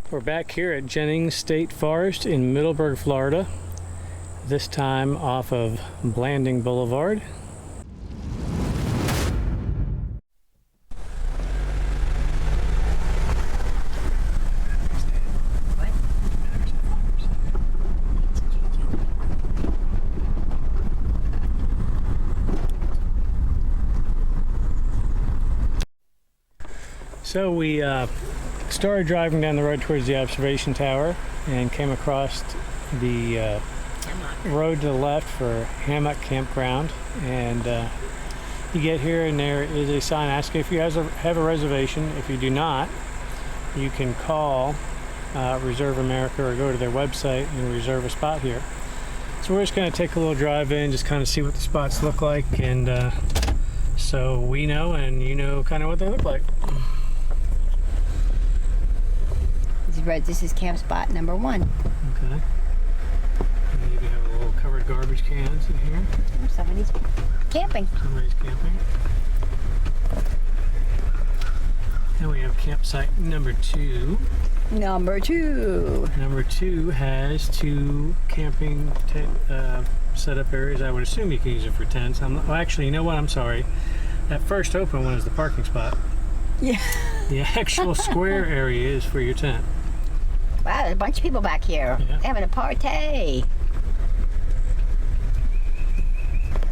We're back here at Jennings State Forest in Middleburg, Florida. This time off of Blanding Boulevard. So we started driving down the road towards the observation tower and came across the road to the left for Hammock Campground. And you get here and there is a sign asking if you guys have a reservation. If you do not, you can call Reserve America or go to their website and reserve a spot here. So we're just going to take a little drive in, just kind of see what the spots look like, and so we know and you know kind of what they look like. This is camp spot number 1. Okay. And you have a little covered garbage cans in here. Somebody's camping. Somebody's camping. And we have campsite number 2. Number 2. Number 2 has 2 camping setup areas. I would assume you can use it for tents. Well, actually, you know what? I'm sorry. That first open one is the parking spot. Yeah. The actual square area is for your tent. Wow, there's a bunch of people back here. Yeah. They're having a party.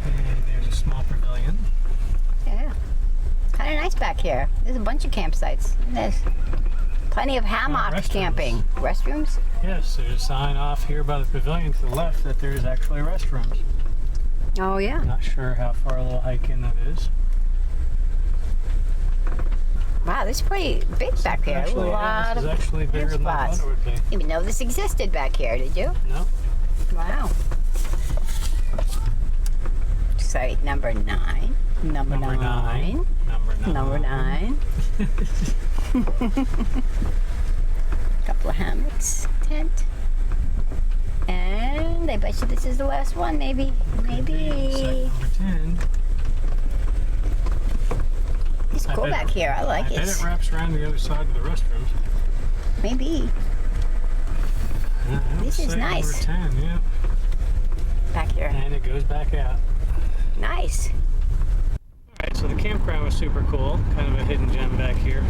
And there's a small pavilion. Yeah. Kind of nice back here. There's a bunch of campsites. There's plenty of hammock camping. Restrooms? Yes, there's a sign off here by the pavilion to the left that there's actually restrooms. Oh, yeah. Not sure how far a little hike in that is. Wow, this is pretty big back here. Actually, a lot this is of actually bigger than I thought it would be. Didn't even know this existed back here, did you? No. Wow. Site number 9. Number 9. Number 9. Couple of hammocks, tent. And I bet you this is the last one, maybe. Maybe. Site number 10. It's cool back here. I like it. And it wraps around the other side of the restrooms. Maybe. This is nice. Number 10, yeah. Back here. And it goes back out. Nice. Alright, so the campground was super cool. Kind of a hidden gem back here.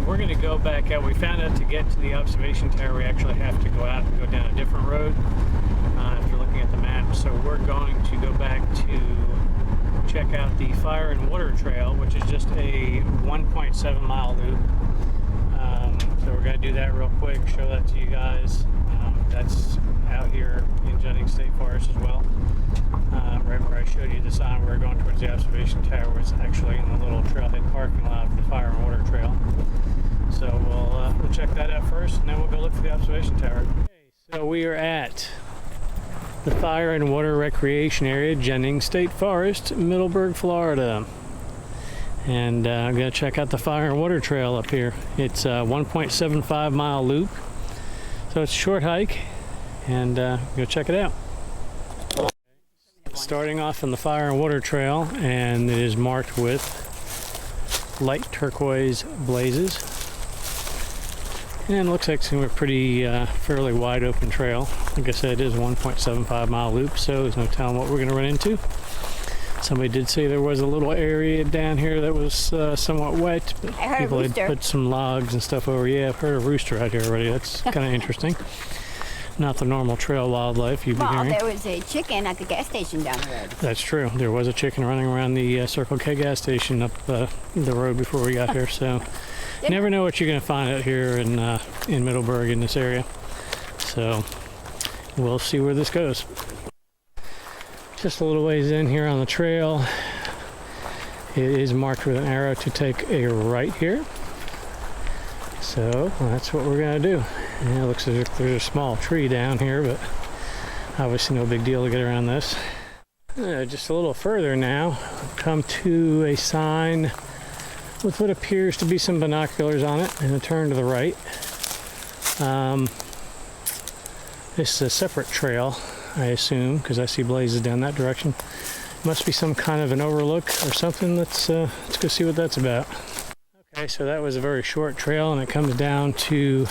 We're going to go back out. We found out to get to the observation tower, we actually have to go out and go down a different road. If you're looking at the map. So we're going to go back to check out the Fire and Water Trail, which is just a 1.7 mile loop. So we're going to do that real quick, show that to you guys. That's out here in Jennings State Forest as well. Right where I showed you the sign, we're going towards the observation tower. It's actually in the little trailhead parking lot of the Fire and Water Trail. So we'll check that out first, and then we'll go look for the observation tower. Okay, so we are at the Fire and Water Recreation Area, Jennings State Forest, Middleburg, Florida. And I'm going to check out the Fire and Water Trail up here. It's a 1.75 mile loop, so it's a short hike, and go check it out. Starting off on the Fire and Water Trail, and it is marked with light turquoise blazes. And it looks like it's going to be a pretty fairly wide open trail. Like I said, it is a 1.75 mile loop, so there's no telling what we're going to run into. Somebody did say there was a little area down here that was somewhat wet, but people had put some logs and stuff over. Yeah, I've heard a rooster out here already. That's kind of interesting. Not the normal trail wildlife you'd be hearing. Well, there was a chicken at the gas station down the road. That's true. There was a chicken running around the Circle K gas station up the road before we got here, so never know what you're going to find out here in Middleburg in this area. So we'll see where this goes. Just a little ways in here on the trail, it is marked with an arrow to take a right here. So that's what we're going to do. And it looks as if there's a small tree down here, but obviously no big deal to get around this. Just a little further now, come to a sign with what appears to be some binoculars on it, and a turn to the right. This is a separate trail, I assume, because I see blazes down that direction. Must be some kind of an overlook or something. Let's go see what that's about. Okay, so that was a very short trail, and it comes down to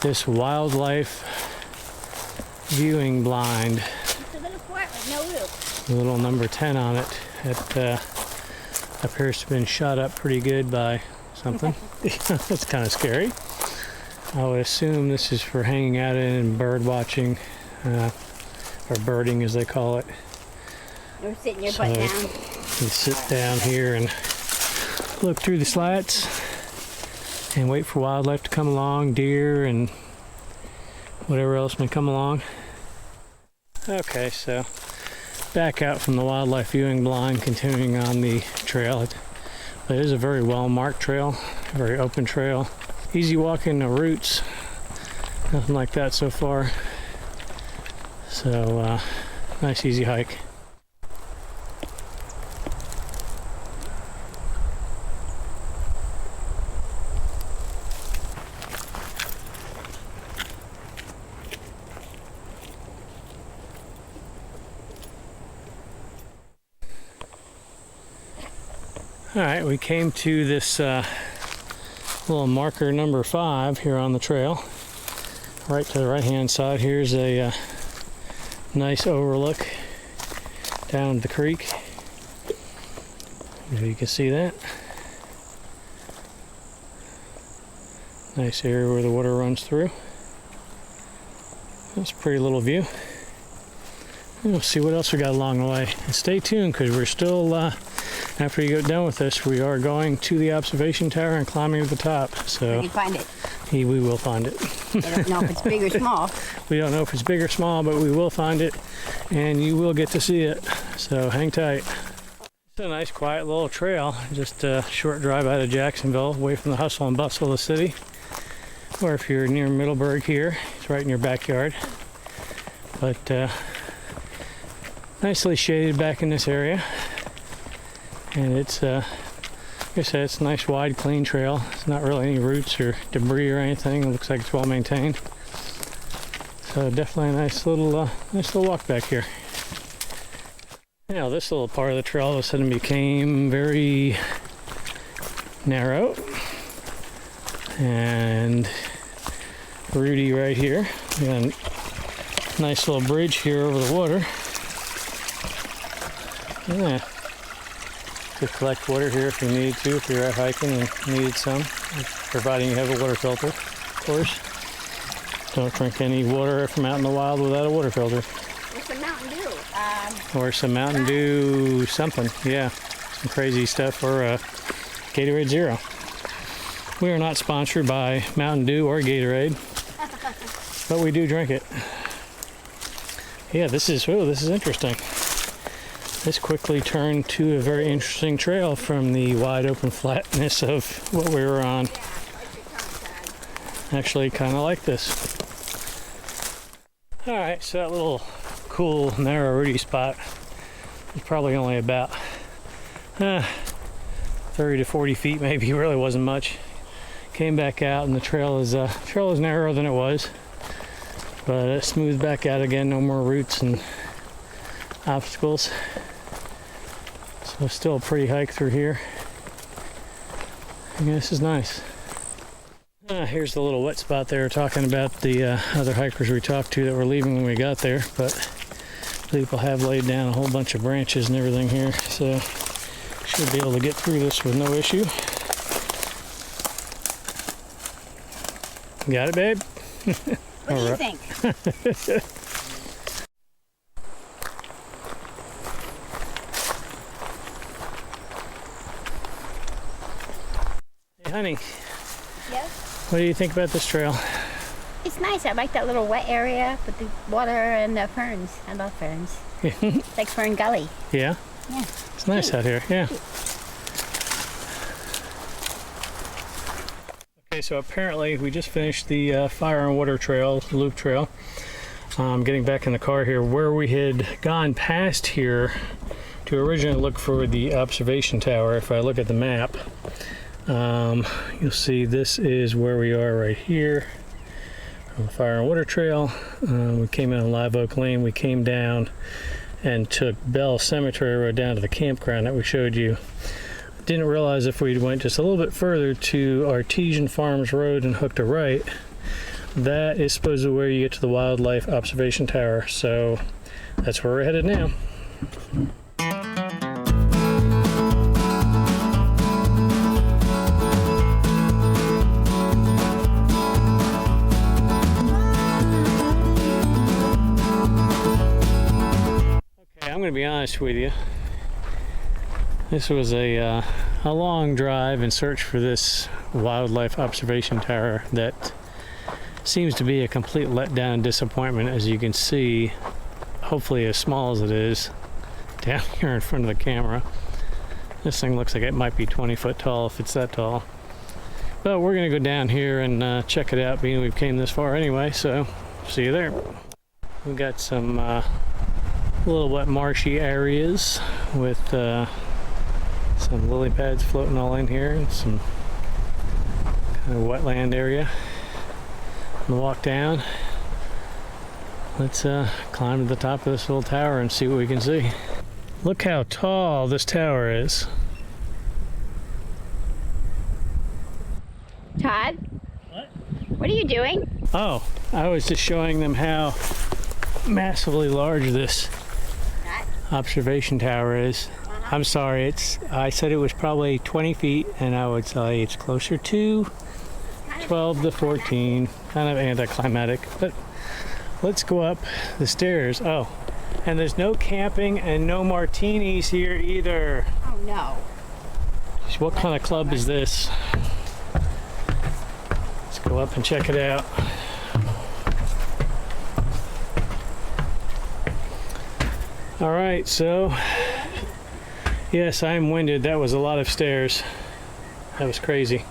this wildlife viewing blind. It's a little fort with no roof. A little number 10 on it. It appears to have been shot up pretty good by something. That's kind of scary. I would assume this is for hanging out in and bird watching, or birding as they call it. You're sitting your butt down. You sit down here and look through the slats and wait for wildlife to come along, deer and whatever else may come along. Okay, so back out from the wildlife viewing blind, continuing on the trail. It is a very well marked trail, a very open trail. Easy walking, no roots, nothing like that so far. So nice easy hike. All right, we came to this little marker number 5 here on the trail. Right to the right hand side, here's a nice overlook down the creek. If you can see that. Nice area where the water runs through. That's a pretty little view. We'll see what else we got along the way. And stay tuned, because we're still, after you get done with this, we are going to the observation tower and climbing to the top. So Where do you find it? we will find it. I don't know if it's big or small. We don't know if it's big or small, but we will find it, and you will get to see it. So hang tight. It's a nice, quiet little trail. Just a short drive out of Jacksonville, away from the hustle and bustle of the city. Or if you're near Middleburg here, it's right in your backyard. But nicely shaded back in this area. And it's, like I said, it's a nice, wide, clean trail. It's not really any roots or debris or anything. It looks like it's well maintained. So definitely a nice little walk back here. You know, this little part of the trail all of a sudden became very narrow and rooty right here. We got a nice little bridge here over the water. Yeah. Could collect water here if you need to, if you're out hiking and needed some, providing you have a water filter, of course. Don't drink any water from out in the wild without a water filter. With some Mountain Dew. Or some Mountain Dew something, yeah. Some crazy stuff, or Gatorade Zero. We are not sponsored by Mountain Dew or Gatorade, but we do drink it. Yeah, this is interesting. This quickly turned to a very interesting trail from the wide open flatness of what we were on. Actually, kind of like this. All right, so that little cool, narrow, rooty spot is probably only about 30 to 40 feet, maybe. It really wasn't much. Came back out, and the trail is narrower than it was, but it smoothed back out again. No more roots and obstacles. So still a pretty hike through here. Yeah, this is nice. Here's the little wet spot they were talking about, the other hikers we talked to that were leaving when we got there, but people have laid down a whole bunch of branches and everything here, so should be able to get through this with no issue. Got it, babe? What do you think? Honey, Yes? what do you think about this trail? It's nice. I like that little wet area with the water and the ferns. I love ferns. It's like Fern Gully. Yeah? Yeah. It's nice out here, yeah. Okay, so apparently we just finished the Fire and Water Trail, loop trail. Getting back in the car here, where we had gone past here to originally look for the observation tower. If I look at the map, you'll see this is where we are right here on the Fire and Water Trail. We came in on Live Oak Lane. We came down and took Bell Cemetery Road down to the campground that we showed you. Didn't realize if we went just a little bit further to Artesian Farms Road and hooked a right, that is supposedly where you get to the wildlife observation tower. So that's where we're headed now. Okay, I'm going to be honest with you. This was a long drive in search for this wildlife observation tower that seems to be a complete letdown and disappointment, as you can see, hopefully as small as it is, down here in front of the camera. This thing looks like it might be 20 foot tall if it's that tall. But we're gonna go down here and check it out, being we've came this far anyway, so see you there. We've got some little wet marshy areas with some lily pads floating all in here, and some kind of wetland area. On the walk down, let's climb to the top of this little tower and see what we can see. Look how tall this tower is. Todd? What? What are you doing? Oh, I was just showing them how massively large this observation tower is. I'm sorry, I said it was probably 20 feet, and I would say it's closer to 12 to 14. Kind of anticlimactic, but let's go up the stairs. Oh, and there's no camping and no martinis here either. Oh no. What kind of club is this? Let's go up and check it out. All right, so yes, I'm winded. That was a lot of stairs. That was crazy.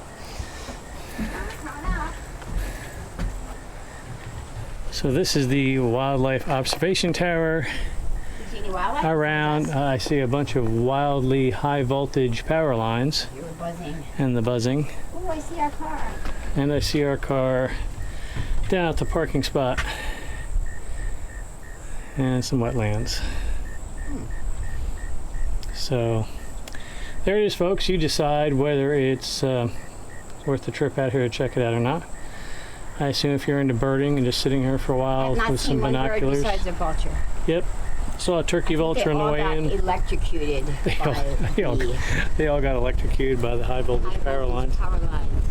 So this is the wildlife observation tower. See any wildlife? Around, I see a bunch of wildly high voltage power lines. You were buzzing. And the buzzing. Oh, I see our car. And I see our car down at the parking spot. And some wetlands. So there it is, folks. You decide whether it's worth the trip out here to check it out or not. I assume if you're into birding and just sitting here for a while with some binoculars. Besides a vulture. Yep. Saw a turkey vulture on the way in. They all got electrocuted They all got electrocuted by the high voltage power lines. Power lines.